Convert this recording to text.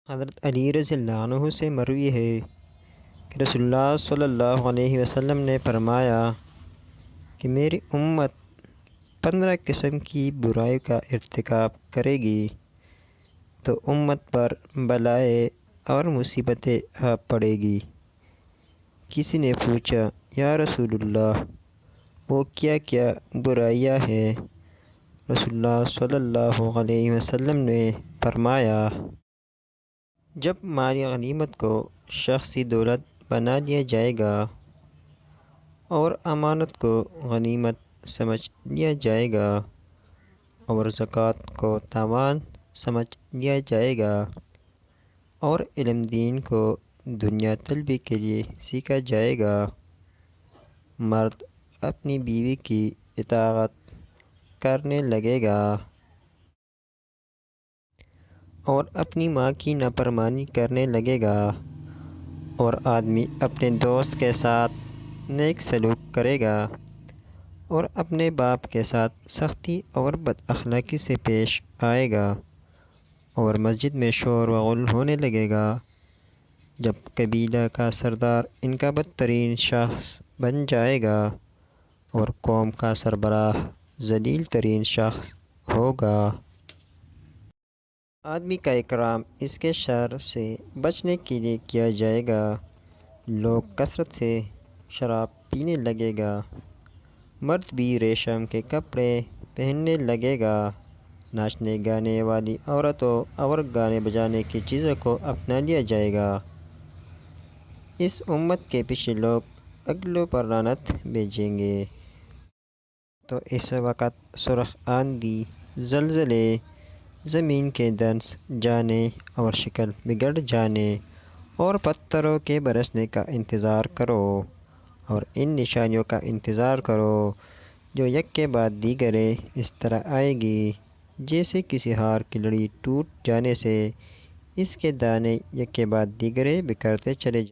حضرت علی رضی اللہ عنہ سے مروی ہے کہ رسول اللہ صلی اللہ علیہ وسلم نے فرمایا کہ میری امت 15 قسم کی برائی کا ارتکاب کرے گی تو امت پر بلائیں اور مصیبتیں آ پڑے گی۔ کسی نے پوچھا، یا رسول اللہ، وہ کیا کیا برائیاں ہیں؟ رسول اللہ صلی اللہ علیہ وسلم نے فرمایا، جب مال غنیمت کو شخصی دولت بنا لیا جائے گا اور امانت کو غنیمت سمجھ لیا جائے گا اور زکوٰۃ کو تاوان سمجھ لیا جائے گا اور علم دین کو دنیا طلبی کے لیے سیکھا جائے گا، مرد اپنی بیوی کی اطاعت کرنے لگے گا اور اپنی ماں کی نافرمانی کرنے لگے گا، اور آدمی اپنے دوست کے ساتھ نیک سلوک کرے گا اور اپنے باپ کے ساتھ سختی اور بد اخلاقی سے پیش آئے گا، اور مسجد میں شور و غل ہونے لگے گا، جب قبیلہ کا سردار ان کا بدترین شخص بن جائے گا اور قوم کا سربراہ ذلیل ترین شخص ہوگا۔ آدمی کا اکرام اس کے شر سے بچنے کے لیے کیا جائے گا۔ لوگ کثرت سے شراب پینے لگے گا، مرد بھی ریشم کے کپڑے پہننے لگے گا، ناچنے گانے والی عورتوں اور گانے بجانے کی چیزوں کو اپنا لیا جائے گا۔ اس امت کے پیچھے لوگ اگلوں پر لعنت بھیجیں گے تو اس وقت سرخ آندھی، زلزلے، زمین کے دھنس جانے اور شکل بگڑ جانے اور پتھروں کے برسنے کا انتظار کرو، اور ان نشانیوں کا انتظار کرو جو یک کے بعد دیگرے اس طرح آئے گی جیسے کسی ہار کی لڑی ٹوٹ جانے سے اس کے دانے یک کے بعد دیگرے بکھرتے چلے جائیں۔